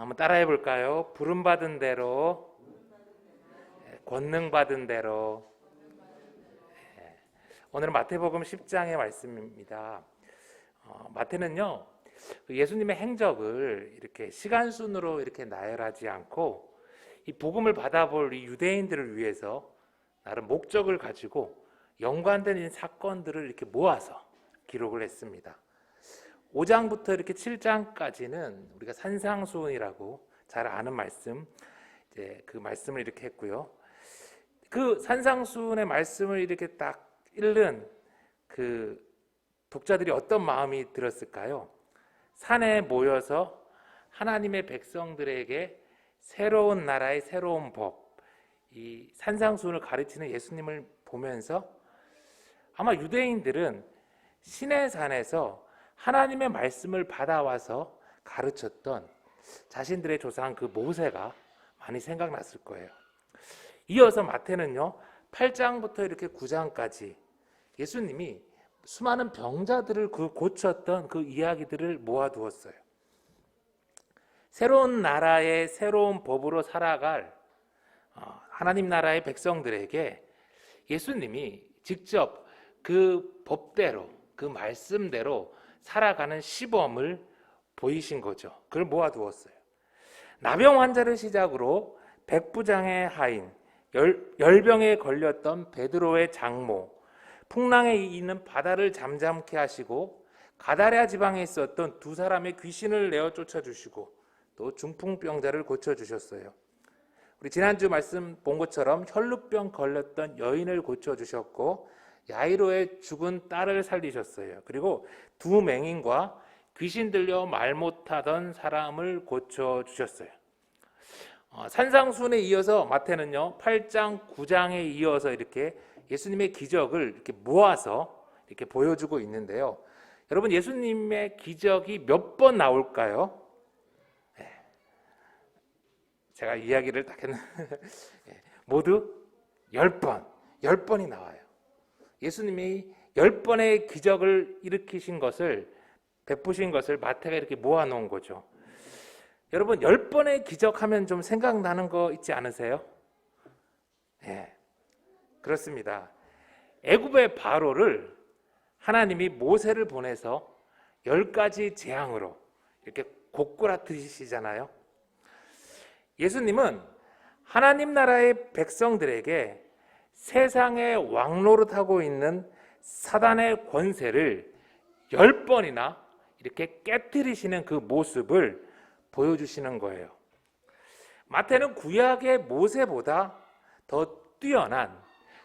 한번 따라해 볼까요? 부름받은 대로, 권능받은 대로. 오늘은 마태복음 10장의 말씀입니다. 마태는요, 예수님의 행적을 이렇게 시간 순으로 이렇게 나열하지 않고 이 복음을 받아볼 이 유대인들을 위해서 나름 목적을 가지고 연관된 이 사건들을 이렇게 모아서 기록을 했습니다. 5장부터 이렇게 7장까지는 우리가 산상수훈이라고 잘 아는 말씀, 이제 그 말씀을 이렇게 했고요. 그 산상수훈의 말씀을 이렇게 딱 읽는 그 독자들이 어떤 마음이 들었을까요? 산에 모여서 하나님의 백성들에게 새로운 나라의 새로운 법, 이 산상수훈을 가르치는 예수님을 보면서 아마 유대인들은 시내산에서 하나님의 말씀을 받아와서 가르쳤던 자신들의 조상 그 모세가 많이 생각났을 거예요. 이어서 마태는요, 8장부터 이렇게 9장까지 예수님이 수많은 병자들을 고쳤던 그 이야기들을 모아두었어요. 새로운 나라의 새로운 법으로 살아갈 하나님 나라의 백성들에게 예수님이 직접 그 법대로, 그 말씀대로 살아가는 시범을 보이신 거죠. 그걸 모아두었어요. 나병 환자를 시작으로 백부장의 하인, 열병에 걸렸던 베드로의 장모, 풍랑에 이는 바다를 잠잠케 하시고 가다랴 지방에 있었던 두 사람의 귀신을 내어 쫓아주시고 또 중풍병자를 고쳐주셨어요. 우리 지난주 말씀 본 것처럼 혈루병 걸렸던 여인을 고쳐주셨고 야이로의 죽은 딸을 살리셨어요. 그리고 두 맹인과 귀신 들려 말 못하던 사람을 고쳐주셨어요. 산상수훈에 이어서 마태는요 8장 9장에 이어서 이렇게 예수님의 기적을 이렇게 모아서 이렇게 보여주고 있는데요. 여러분, 예수님의 기적이 몇 번 나올까요? 제가 이야기를 딱 했는데 모두 10번, 10번이 나와요. 예수님이 10번의 기적을 일으키신 것을, 베푸신 것을 마태가 이렇게 모아놓은 거죠. 여러분, 10번의 기적하면 좀 생각나는 거 있지 않으세요? 네, 그렇습니다. 애굽의 바로를 하나님이 모세를 보내서 10가지 재앙으로 이렇게 고꾸라뜨리시잖아요. 예수님은 하나님 나라의 백성들에게 세상의 왕노릇하고 있는 사단의 권세를 10번이나 이렇게 깨뜨리시는 그 모습을 보여주시는 거예요. 마태는 구약의 모세보다 더 뛰어난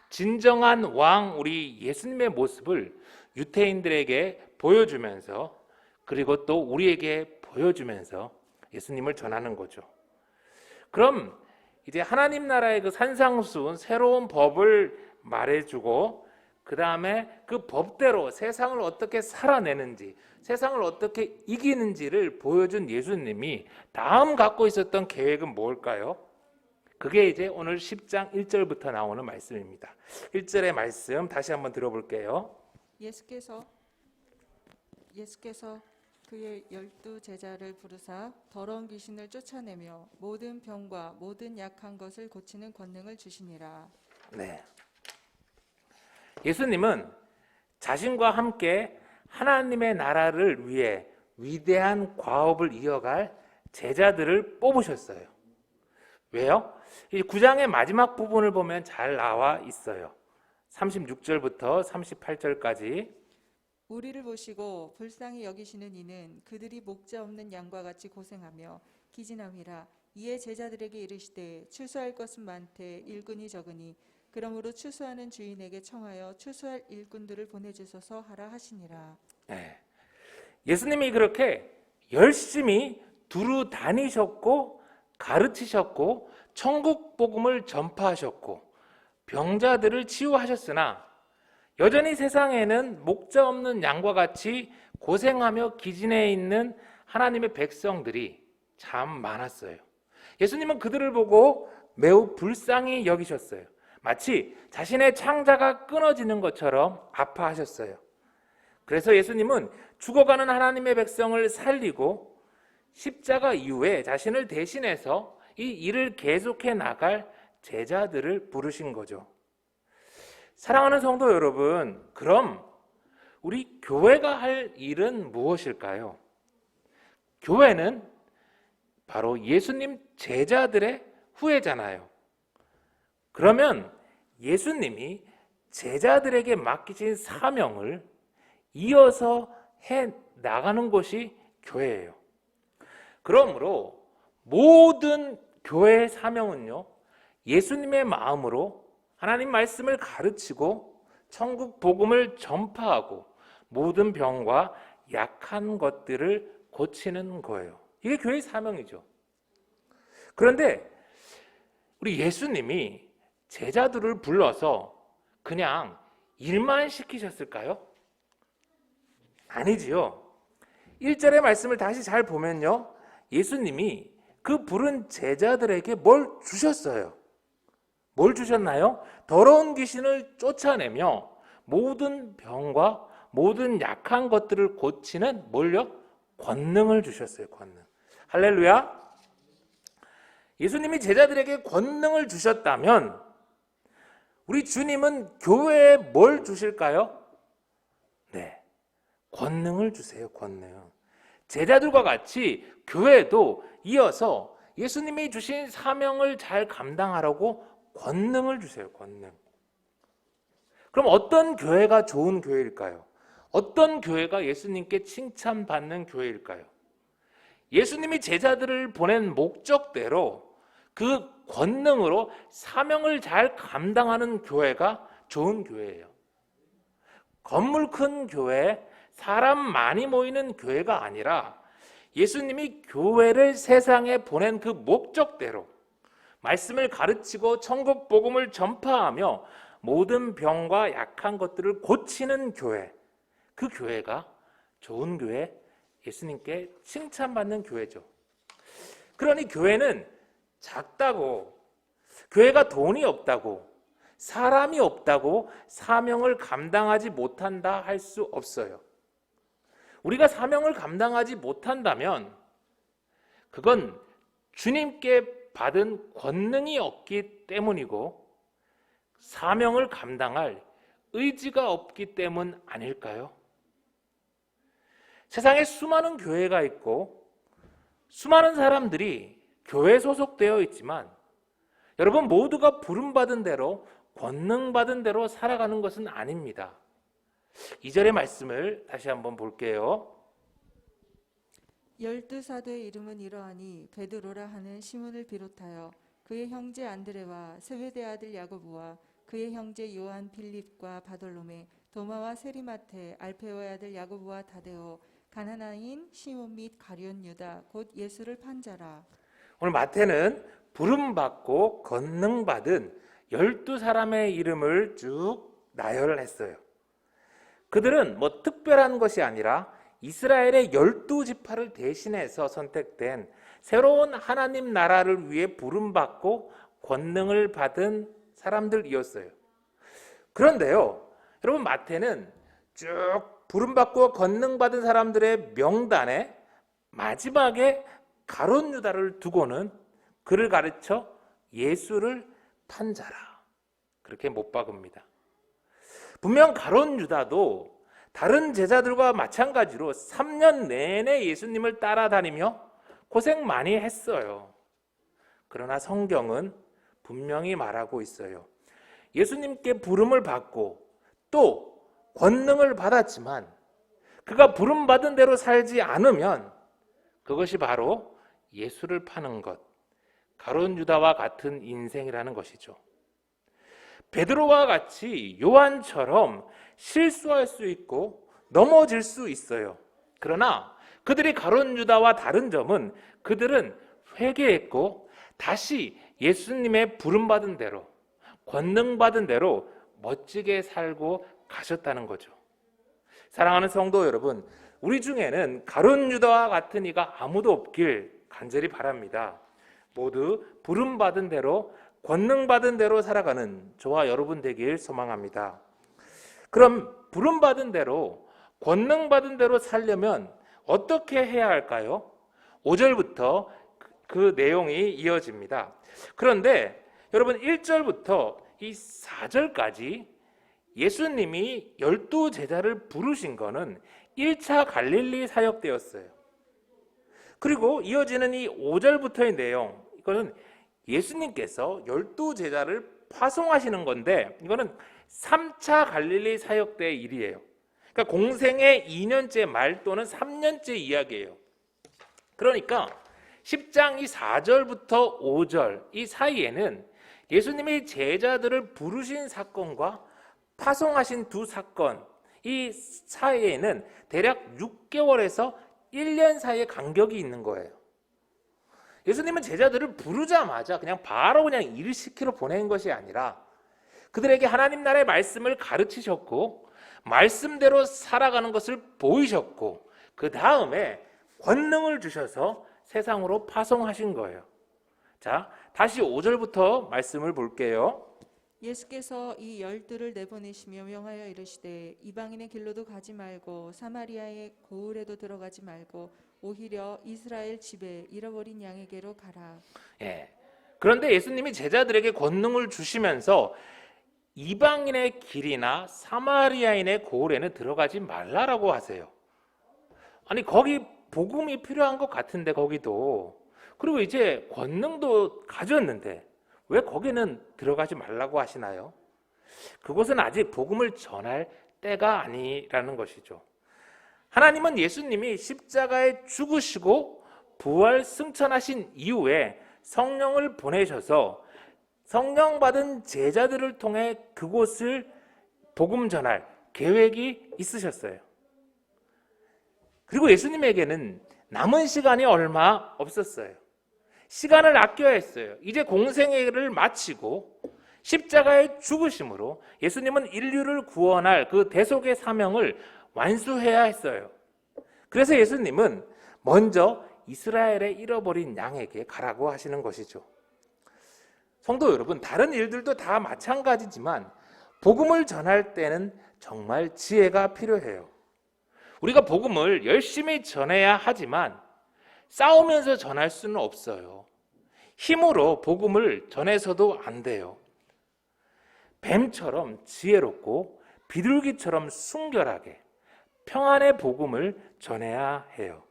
진정한 왕 우리 예수님의 모습을 유대인들에게 보여주면서, 그리고 또 우리에게 보여주면서 예수님을 전하는 거죠. 그럼 이제 하나님 나라의 그 산상수훈, 새로운 법을 말해주고 그 다음에 그 법대로 세상을 어떻게 살아내는지, 세상을 어떻게 이기는지를 보여준 예수님이 다음 갖고 있었던 계획은 뭘까요? 그게 이제 오늘 10장 1절부터 나오는 말씀입니다. 1절의 말씀 다시 한번 들어볼게요. 예수께서 그의 12제자를 부르사 더러운 귀신을 쫓아내며 모든 병과 모든 약한 것을 고치는 권능을 주시니라. 네. 예수님은 자신과 함께 하나님의 나라를 위해 위대한 과업을 이어갈 제자들을 뽑으셨어요. 왜요? 이 9장의 마지막 부분을 보면 잘 나와 있어요. 36절부터 38절까지. 우리를 보시고 불쌍히 여기시는 이는 그들이 목자 없는 양과 같이 고생하며 기진함이라. 이에 제자들에게 이르시되 추수할 것은 많되 일꾼이 적으니 그러므로 추수하는 주인에게 청하여 추수할 일꾼들을 보내주소서 하라 하시니라. 네. 예수님이 그렇게 열심히 두루 다니셨고 가르치셨고 천국 복음을 전파하셨고 병자들을 치유하셨으나 여전히 세상에는 목자 없는 양과 같이 고생하며 기진해 있는 하나님의 백성들이 참 많았어요. 예수님은 그들을 보고 매우 불쌍히 여기셨어요. 마치 자신의 창자가 끊어지는 것처럼 아파하셨어요. 그래서 예수님은 죽어가는 하나님의 백성을 살리고 십자가 이후에 자신을 대신해서 이 일을 계속해 나갈 제자들을 부르신 거죠. 사랑하는 성도 여러분, 그럼 우리 교회가 할 일은 무엇일까요? 교회는 바로 예수님 제자들의 후예잖아요. 그러면 예수님이 제자들에게 맡기신 사명을 이어서 해 나가는 것이 교회예요. 그러므로 모든 교회의 사명은요, 예수님의 마음으로 하나님 말씀을 가르치고 천국 복음을 전파하고 모든 병과 약한 것들을 고치는 거예요. 이게 교회의 사명이죠. 그런데 우리 예수님이 제자들을 불러서 그냥 일만 시키셨을까요? 아니지요. 1절의 말씀을 다시 잘 보면요, 예수님이 그 부른 제자들에게 뭘 주셨어요. 뭘 주셨나요? 더러운 귀신을 쫓아내며 모든 병과 모든 약한 것들을 고치는 뭘요? 권능을 주셨어요. 권능. 할렐루야. 예수님이 제자들에게 권능을 주셨다면 우리 주님은 교회에 뭘 주실까요? 네, 권능을 주세요. 권능. 제자들과 같이 교회도 이어서 예수님이 주신 사명을 잘 감당하라고 권능을 주세요. 권능. 그럼 어떤 교회가 좋은 교회일까요? 어떤 교회가 예수님께 칭찬받는 교회일까요? 예수님이 제자들을 보낸 목적대로 그 권능으로 사명을 잘 감당하는 교회가 좋은 교회예요. 건물 큰 교회, 사람 많이 모이는 교회가 아니라 예수님이 교회를 세상에 보낸 그 목적대로 말씀을 가르치고 천국 복음을 전파하며 모든 병과 약한 것들을 고치는 교회, 그 교회가 좋은 교회, 예수님께 칭찬받는 교회죠. 그러니 교회는 작다고, 교회가 돈이 없다고, 사람이 없다고 사명을 감당하지 못한다 할 수 없어요. 우리가 사명을 감당하지 못한다면 그건 주님께 받은 권능이 없기 때문이고 사명을 감당할 의지가 없기 때문 아닐까요? 세상에 수많은 교회가 있고 수많은 사람들이 교회에 소속되어 있지만 여러분 모두가 부름받은 대로 권능받은 대로 살아가는 것은 아닙니다. 2절의 말씀을 다시 한번 볼게요. 12사도의 이름은 이러하니 베드로라 하는 시몬을 비롯하여 그의 형제 안드레와 세베대 아들 야고보와 그의 형제 요한 빌립과 바돌로메 도마와 세리마테 알페오의 아들 야고보와 다데오 가나나인 시몬 및 가룟 유다 곧 예수를 판 자라. 오늘 마태는 부름받고 권능받은 12사람의 이름을 쭉 나열했어요. 그들은 뭐 특별한 것이 아니라 이스라엘의 12지파를 대신해서 선택된 새로운 하나님 나라를 위해 부름받고 권능을 받은 사람들이었어요. 그런데요, 여러분 마태는 쭉 부름받고 권능받은 사람들의 명단에 마지막에 가룟 유다를 두고는 그를 가르쳐 예수를 판 자라 그렇게 못 박읍니다. 분명 가룟 유다도 다른 제자들과 마찬가지로 3년 내내 예수님을 따라다니며 고생 많이 했어요. 그러나 성경은 분명히 말하고 있어요. 예수님께 부름을 받고 또 권능을 받았지만 그가 부름받은 대로 살지 않으면 그것이 바로 예수를 파는 것, 가룟 유다와 같은 인생이라는 것이죠. 베드로와 같이 요한처럼 실수할 수 있고 넘어질 수 있어요. 그러나 그들이 가룟 유다와 다른 점은 그들은 회개했고 다시 예수님의 부름받은 대로 권능받은 대로 멋지게 살고 가셨다는 거죠. 사랑하는 성도 여러분, 우리 중에는 가룟 유다와 같은 이가 아무도 없길 간절히 바랍니다. 모두 부름받은 대로 권능받은 대로 살아가는 저와 여러분 되길 소망합니다. 그럼 부름받은 대로 권능받은 대로 살려면 어떻게 해야 할까요? 5절부터 그 내용이 이어집니다. 그런데 여러분 1절부터 이 4절까지 예수님이 12제자를 부르신 거는 1차 갈릴리 사역 때였어요. 그리고 이어지는 이 5절부터의 내용, 이거는 예수님께서 12제자를 파송하시는 건데 이거는 3차 갈릴리 사역 때의 일이에요. 그러니까 공생의 2년째 말 또는 3년째 이야기예요. 그러니까 10장 이 4절부터 5절 이 사이에는 예수님이 제자들을 부르신 사건과 파송하신 두 사건, 이 사이에는 대략 6개월에서 1년 사이의 간격이 있는 거예요. 예수님은 제자들을 부르자마자 바로 일을 시키러 보낸 것이 아니라 그들에게 하나님 나라의 말씀을 가르치셨고 말씀대로 살아가는 것을 보이셨고 그 다음에 권능을 주셔서 세상으로 파송하신 거예요. 자, 다시 5절부터 말씀을 볼게요. 예수께서 이 12를 내보내시며 명하여 이르시되 이방인의 길로도 가지 말고 사마리아의 고을에도 들어가지 말고 오히려 이스라엘 집에 잃어버린 양에게로 가라. 예. 그런데 예수님이 제자들에게 권능을 주시면서 이방인의 길이나 사마리아인의 고을에는 들어가지 말라라고 하세요. 아니 거기 복음이 필요한 것 같은데 거기도, 그리고 이제 권능도 가졌는데 왜 거기는 들어가지 말라고 하시나요? 그곳은 아직 복음을 전할 때가 아니라는 것이죠. 하나님은 예수님이 십자가에 죽으시고 부활 승천하신 이후에 성령을 보내셔서 성령 받은 제자들을 통해 그곳을 복음 전할 계획이 있으셨어요. 그리고 예수님에게는 남은 시간이 얼마 없었어요. 시간을 아껴야 했어요. 이제 공생애를 마치고 십자가의 죽으심으로 예수님은 인류를 구원할 그 대속의 사명을 완수해야 했어요. 그래서 예수님은 먼저 이스라엘의 잃어버린 양에게 가라고 하시는 것이죠. 성도 여러분, 다른 일들도 다 마찬가지지만 복음을 전할 때는 정말 지혜가 필요해요. 우리가 복음을 열심히 전해야 하지만 싸우면서 전할 수는 없어요. 힘으로 복음을 전해서도 안 돼요. 뱀처럼 지혜롭고 비둘기처럼 순결하게 평안의 복음을 전해야 해요.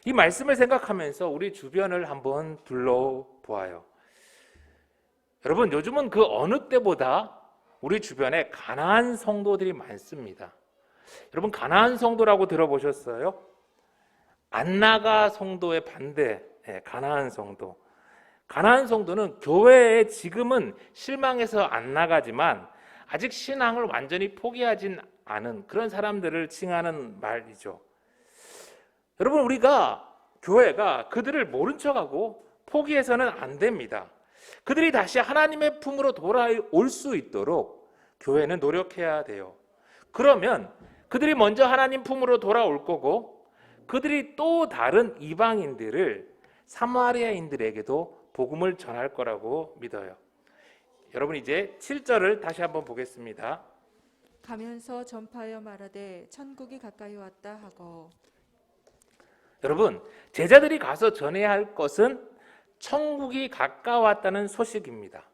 이 말씀을 생각하면서 우리 주변을 한번 둘러보아요. 여러분, 요즘은 그 어느 때보다 우리 주변에 가난한 성도들이 많습니다. 여러분, 가난한 성도라고 들어보셨어요? 안 나가 성도의 반대, 가난한 성도. 가난한 성도는 교회에 지금은 실망해서 안 나가지만 아직 신앙을 완전히 포기하진 않은 그런 사람들을 칭하는 말이죠. 여러분, 우리가 교회가 그들을 모른 척하고 포기해서는 안 됩니다. 그들이 다시 하나님의 품으로 돌아올 수 있도록 교회는 노력해야 돼요. 그러면 그들이 먼저 하나님 품으로 돌아올 거고 그들이 또 다른 이방인들을 사마리아인들에게도 복음을 전할 거라고 믿어요. 여러분, 이제 7절을 다시 한번 보겠습니다. 가면서 전파하여 말하되 천국이 가까이 왔다 하고. 여러분, 제자들이 가서 전해야 할 것은 천국이 가까웠다는 소식입니다.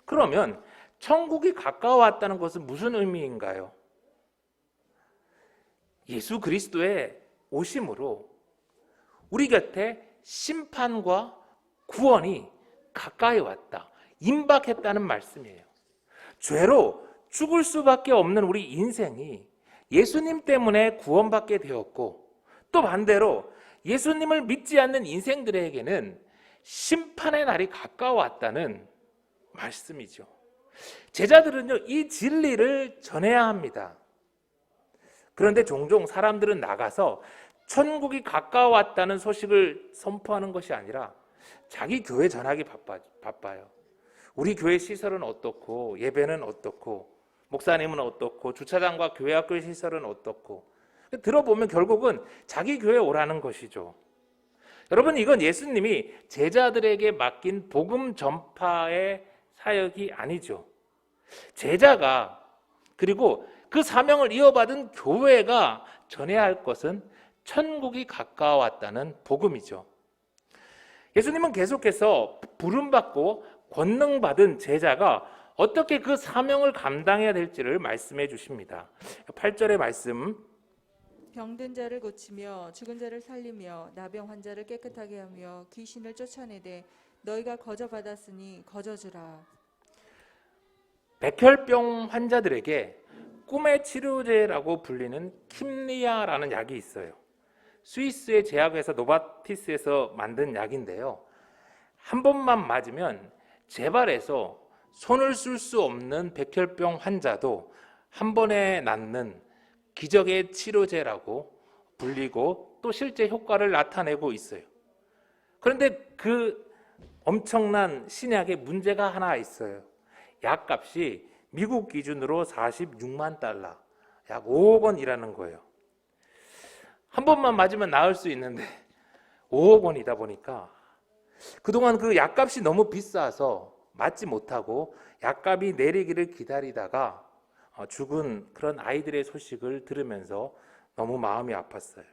그러면 천국이 가까웠다는 것은 무슨 의미인가요? 예수 그리스도의 오심으로 우리 곁에 심판과 구원이 가까이 왔다, 임박했다는 말씀이에요. 죄로 죽을 수밖에 없는 우리 인생이 예수님 때문에 구원받게 되었고, 또 반대로 예수님을 믿지 않는 인생들에게는 심판의 날이 가까웠다는 말씀이죠. 제자들은요, 이 진리를 전해야 합니다. 그런데 종종 사람들은 나가서 천국이 가까웠다는 소식을 선포하는 것이 아니라 자기 교회 전하기 바빠요. 우리 교회 시설은 어떻고, 예배는 어떻고, 목사님은 어떻고, 주차장과 교회학교 시설은 어떻고, 들어보면 결국은 자기 교회에 오라는 것이죠. 여러분, 이건 예수님이 제자들에게 맡긴 복음 전파의 사역이 아니죠. 제자가, 그리고 그 사명을 이어받은 교회가 전해야 할 것은 천국이 가까웠다는 복음이죠. 예수님은 계속해서 부름받고 권능받은 제자가 어떻게 그 사명을 감당해야 될지를 말씀해 주십니다. 8절의 말씀, 병든 자를 고치며 죽은 자를 살리며 나병 환자를 깨끗하게 하며 귀신을 쫓아내되 너희가 거저 받았으니 거저 주라. 백혈병 환자들에게 꿈의 치료제라고 불리는 킴리아라는 약이 있어요. 스위스의 제약회사 노바티스에서 만든 약인데요. 한 번만 맞으면 재발해서 손을 쓸 수 없는 백혈병 환자도 한 번에 낫는 기적의 치료제라고 불리고 또 실제 효과를 나타내고 있어요. 그런데 그 엄청난 신약에 문제가 하나 있어요. 약값이 미국 기준으로 46만 달러, 약 5억 원이라는 거예요. 한 번만 맞으면 나을 수 있는데 5억 원이다 보니까 그동안 그 약값이 너무 비싸서 맞지 못하고 약값이 내리기를 기다리다가 죽은 그런 아이들의 소식을 들으면서 너무 마음이 아팠어요.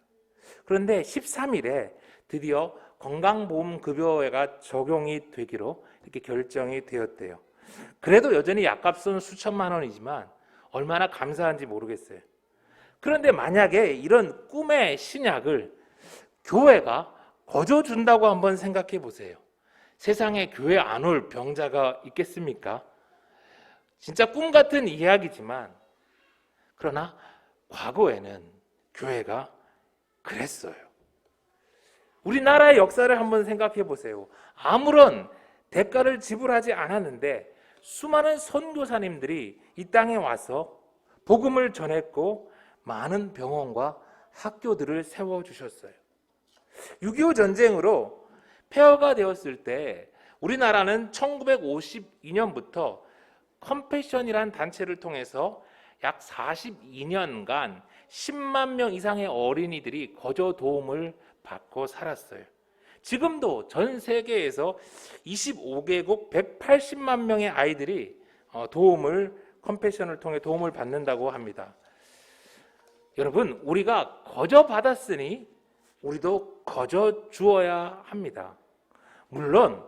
그런데 13일에 드디어 건강보험급여가 적용이 되기로 이렇게 결정이 되었대요. 그래도 여전히 약값은 수천만 원이지만 얼마나 감사한지 모르겠어요. 그런데 만약에 이런 꿈의 신약을 교회가 거저 준다고 한번 생각해 보세요. 세상에 교회 안 올 병자가 있겠습니까? 진짜 꿈 같은 이야기지만 그러나 과거에는 교회가 그랬어요. 우리나라의 역사를 한번 생각해 보세요. 아무런 대가를 지불하지 않았는데 수많은 선교사님들이 이 땅에 와서 복음을 전했고 많은 병원과 학교들을 세워주셨어요. 6.25 전쟁으로 폐허가 되었을 때 우리나라는 1952년부터 컴패션이라는 단체를 통해서 약 42년간 10만 명 이상의 어린이들이 거저 도움을 받고 살았어요. 지금도 전 세계에서 25개국 180만 명의 아이들이 컴패션을 통해 도움을 받는다고 합니다. 여러분, 우리가 거저 받았으니 우리도 거저 주어야 합니다. 물론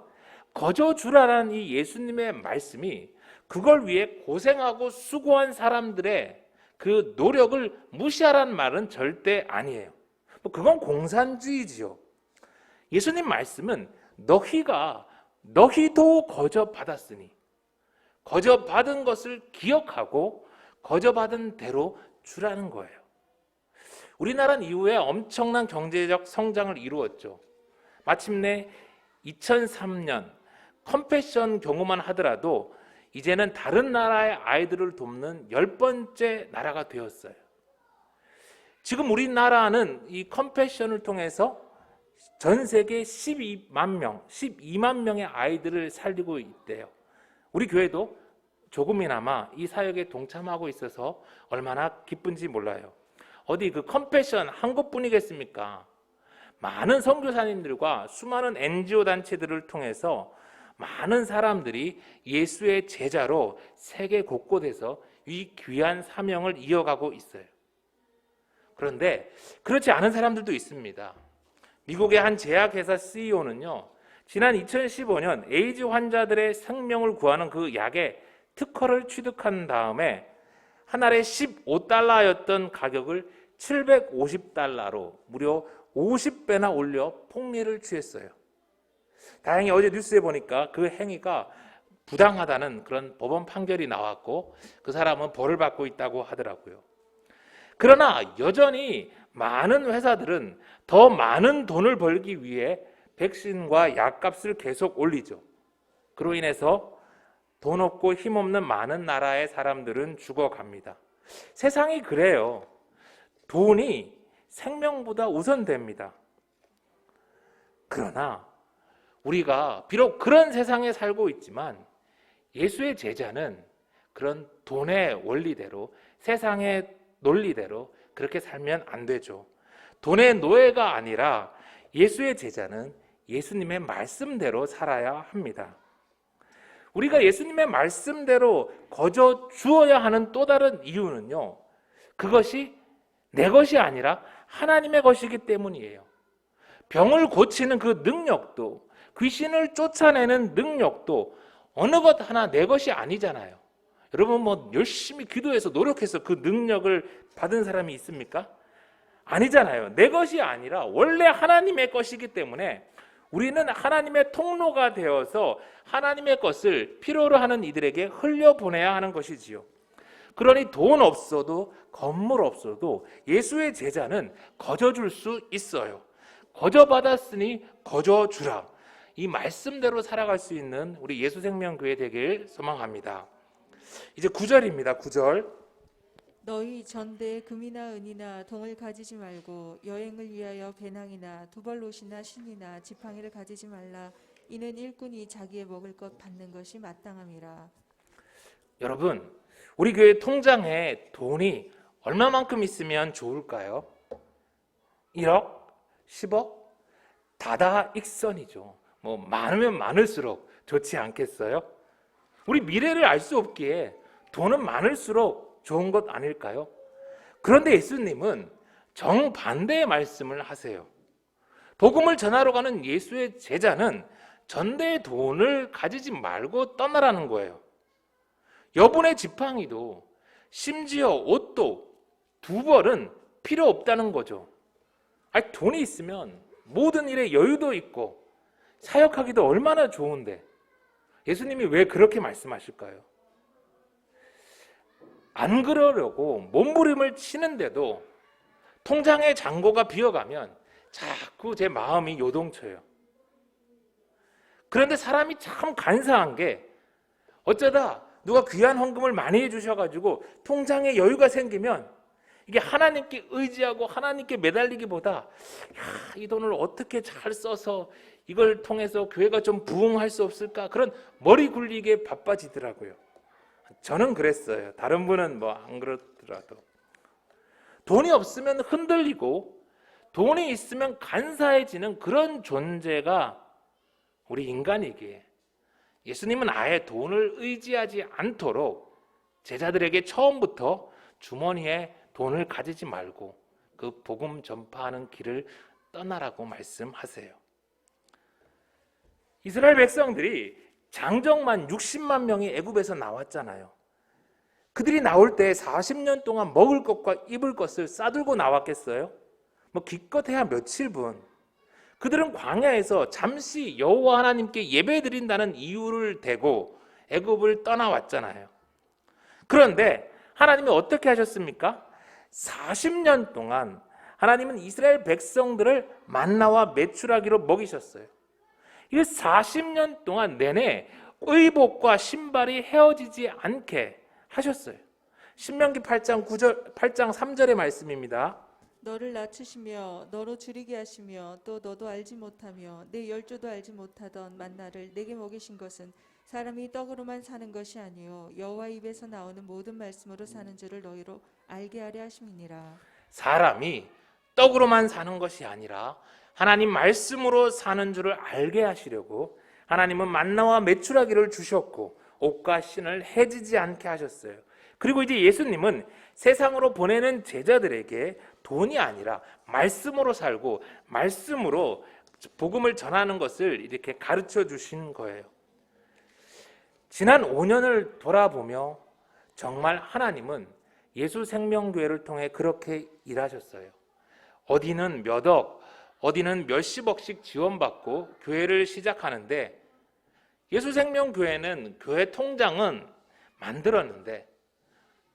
거저 주라는 이 예수님의 말씀이 그걸 위해 고생하고 수고한 사람들의 그 노력을 무시하라는 말은 절대 아니에요. 그건 공산주의지요. 예수님 말씀은 너희도 거저 받았으니 거저 받은 것을 기억하고 거저 받은 대로 주라는 거예요. 우리나라는 이후에 엄청난 경제적 성장을 이루었죠. 마침내 2003년 컴패션 경우만 하더라도 이제는 다른 나라의 아이들을 돕는 10번째 나라가 되었어요. 지금 우리나라는 이 컴패션을 통해서 전 세계 12만 명의 아이들을 살리고 있대요. 우리 교회도 조금이나마 이 사역에 동참하고 있어서 얼마나 기쁜지 몰라요. 어디 그 컴패션 한 곳뿐이겠습니까? 많은 선교사님들과 수많은 NGO 단체들을 통해서 많은 사람들이 예수의 제자로 세계 곳곳에서 이 귀한 사명을 이어가고 있어요. 그런데 그렇지 않은 사람들도 있습니다. 미국의 한 제약회사 CEO는요, 지난 2015년 에이즈 환자들의 생명을 구하는 그 약의 특허를 취득한 다음에 한 알에 15달러였던 가격을 750달러로 무려 50배나 올려 폭리를 취했어요. 다행히 어제 뉴스에 보니까 그 행위가 부당하다는 그런 법원 판결이 나왔고 그 사람은 벌을 받고 있다고 하더라고요. 그러나 여전히 많은 회사들은 더 많은 돈을 벌기 위해 백신과 약값을 계속 올리죠. 그로 인해서 돈 없고 힘없는 많은 나라의 사람들은 죽어갑니다. 세상이 그래요. 돈이 생명보다 우선됩니다. 그러나 우리가 비록 그런 세상에 살고 있지만 예수의 제자는 그런 돈의 원리대로, 세상의 논리대로 그렇게 살면 안 되죠. 돈의 노예가 아니라 예수의 제자는 예수님의 말씀대로 살아야 합니다. 우리가 예수님의 말씀대로 거저 주어야 하는 또 다른 이유는요, 그것이 내 것이 아니라 하나님의 것이기 때문이에요. 병을 고치는 그 능력도, 귀신을 쫓아내는 능력도 어느 것 하나 내 것이 아니잖아요. 여러분 뭐 열심히 기도해서 노력해서 그 능력을 받은 사람이 있습니까? 아니잖아요. 내 것이 아니라 원래 하나님의 것이기 때문에 우리는 하나님의 통로가 되어서 하나님의 것을 필요로 하는 이들에게 흘려보내야 하는 것이지요. 그러니 돈 없어도 건물 없어도 예수의 제자는 거저줄 수 있어요. 거저받았으니 거저주라. 이 말씀대로 살아갈 수 있는 우리 예수생명교회 되길 소망합니다. 이제 9절입니다. 9절. 너희 전대에 금이나 은이나 동을 가지지 말고 여행을 위하여 배낭이나 두벌옷이나 신이나 지팡이를 가지지 말라. 이는 일꾼이 자기의 먹을 것 받는 것이 마땅함이라. 여러분, 우리 교회 통장에 돈이 얼마만큼 있으면 좋을까요? 1억? 10억? 다다익선이죠. 뭐 많으면 많을수록 좋지 않겠어요? 우리 미래를 알 수 없기에 돈은 많을수록 좋은 것 아닐까요? 그런데 예수님은 정반대의 말씀을 하세요. 복음을 전하러 가는 예수의 제자는 전대의 돈을 가지지 말고 떠나라는 거예요. 여분의 지팡이도 심지어 옷도 두 벌은 필요 없다는 거죠. 아니, 돈이 있으면 모든 일에 여유도 있고 사역하기도 얼마나 좋은데 예수님이 왜 그렇게 말씀하실까요? 안 그러려고 몸부림을 치는데도 통장의 잔고가 비어가면 자꾸 제 마음이 요동쳐요. 그런데 사람이 참 간사한 게 어쩌다 누가 귀한 헌금을 많이 해주셔가지고 통장에 여유가 생기면 이게 하나님께 의지하고 하나님께 매달리기보다 이 돈을 어떻게 잘 써서 이걸 통해서 교회가 좀 부흥할 수 없을까, 그런 머리 굴리기에 바빠지더라고요. 저는 그랬어요. 다른 분은 뭐 안 그렇더라도. 돈이 없으면 흔들리고 돈이 있으면 간사해지는 그런 존재가 우리 인간이기에 예수님은 아예 돈을 의지하지 않도록 제자들에게 처음부터 주머니에 돈을 가지지 말고 그 복음 전파하는 길을 떠나라고 말씀하세요. 이스라엘 백성들이 장정만 60만 명이 애굽에서 나왔잖아요. 그들이 나올 때 40년 동안 먹을 것과 입을 것을 싸들고 나왔겠어요? 뭐 기껏해야 며칠분. 그들은 광야에서 잠시 여호와 하나님께 예배드린다는 이유를 대고 애굽을 떠나왔잖아요. 그런데 하나님이 어떻게 하셨습니까? 40년 동안 하나님은 이스라엘 백성들을 만나와 메추라기로 먹이셨어요. 이 40년 동안 내내 의복과 신발이 헤어지지 않게 하셨어요. 신명기 8장 3절의 말씀입니다. 너를 낮추시며 너로 줄이게 하시며 또 너도 알지 못하며 내 열조도 알지 못하던 만나를 내게 먹이신 것은 사람이 떡으로만 사는 것이 아니요 여호와 입에서 나오는 모든 말씀으로 사는 줄을 너희로 알게 하려 하심이니라. 사람이 떡으로만 사는 것이 아니라 하나님 말씀으로 사는 줄을 알게 하시려고 하나님은 만나와 메추라기를 주셨고 옷과 신을 해지지 않게 하셨어요. 그리고 이제 예수님은 세상으로 보내는 제자들에게 돈이 아니라 말씀으로 살고 말씀으로 복음을 전하는 것을 이렇게 가르쳐 주신 거예요. 지난 5년을 돌아보며 정말 하나님은 예수생명교회를 통해 그렇게 일하셨어요. 어디는 몇 억, 어디는 몇십억씩 지원받고 교회를 시작하는데 예수생명교회는 교회 통장은 만들었는데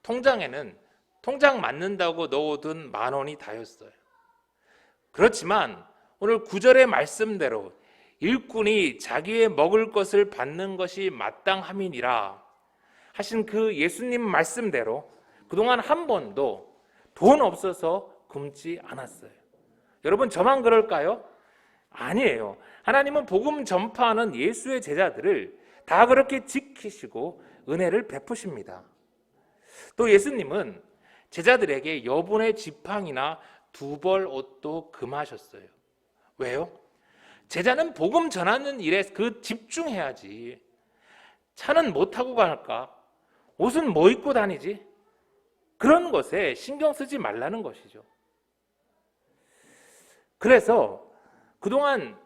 통장에는 통장 맞는다고 넣어둔 10,000원이 다였어요. 그렇지만 오늘 9절의 말씀대로 일꾼이 자기의 먹을 것을 받는 것이 마땅함이니라 하신 그 예수님 말씀대로 그동안 한 번도 돈 없어서 굶지 않았어요. 여러분, 저만 그럴까요? 아니에요. 하나님은 복음 전파하는 예수의 제자들을 다 그렇게 지키시고 은혜를 베푸십니다. 또 예수님은 제자들에게 여분의 지팡이나 두벌 옷도 금하셨어요. 왜요? 제자는 복음 전하는 일에 집중해야지. 차는 뭐 타고 갈까? 옷은 뭐 입고 다니지? 그런 것에 신경 쓰지 말라는 것이죠. 그래서 그동안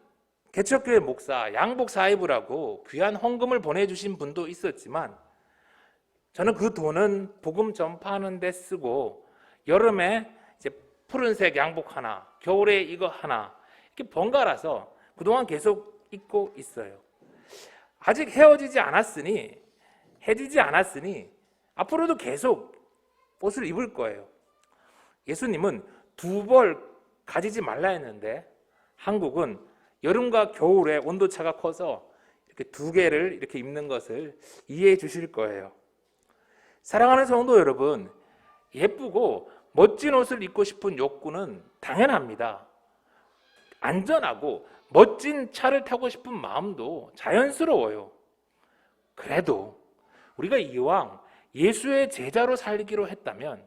개척교회 목사, 양복 사입으라고 귀한 헌금을 보내주신 분도 있었지만 저는 그 돈은 복음 전파하는 데 쓰고 여름에 이제 푸른색 양복 하나, 겨울에 이거 하나 이렇게 번갈아서 그동안 계속 입고 있어요. 아직 헤어지지 않았으니 앞으로도 계속 옷을 입을 거예요. 예수님은 두 벌 가지지 말라 했는데 한국은 여름과 겨울에 온도차가 커서 이렇게 두 개를 이렇게 입는 것을 이해해 주실 거예요. 사랑하는 성도 여러분, 예쁘고 멋진 옷을 입고 싶은 욕구는 당연합니다. 안전하고 멋진 차를 타고 싶은 마음도 자연스러워요. 그래도 우리가 이왕 예수의 제자로 살기로 했다면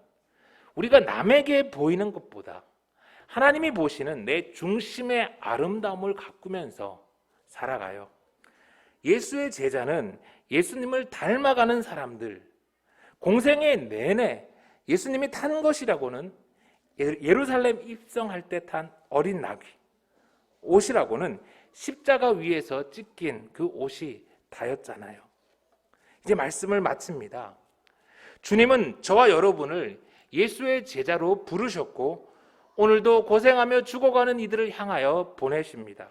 우리가 남에게 보이는 것보다 하나님이 보시는 내 중심의 아름다움을 가꾸면서 살아가요. 예수의 제자는 예수님을 닮아가는 사람들, 공생애 내내 예수님이 탄 것이라고는 예루살렘 입성할 때 탄 어린 나귀, 옷이라고는 십자가 위에서 찢긴 그 옷이 다였잖아요. 이제 말씀을 마칩니다. 주님은 저와 여러분을 예수의 제자로 부르셨고 오늘도 고생하며 죽어가는 이들을 향하여 보내십니다.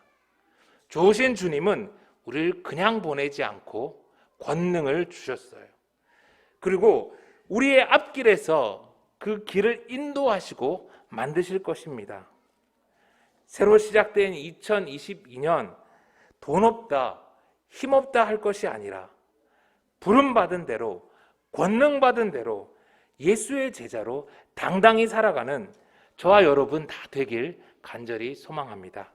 좋으신 주님은 우리를 그냥 보내지 않고 권능을 주셨어요. 그리고 우리의 앞길에서 그 길을 인도하시고 만드실 것입니다. 새로 시작된 2022년 돈 없다, 힘 없다 할 것이 아니라 부름받은 대로, 권능받은 대로 예수의 제자로 당당히 살아가는 저와 여러분 다 되길 간절히 소망합니다.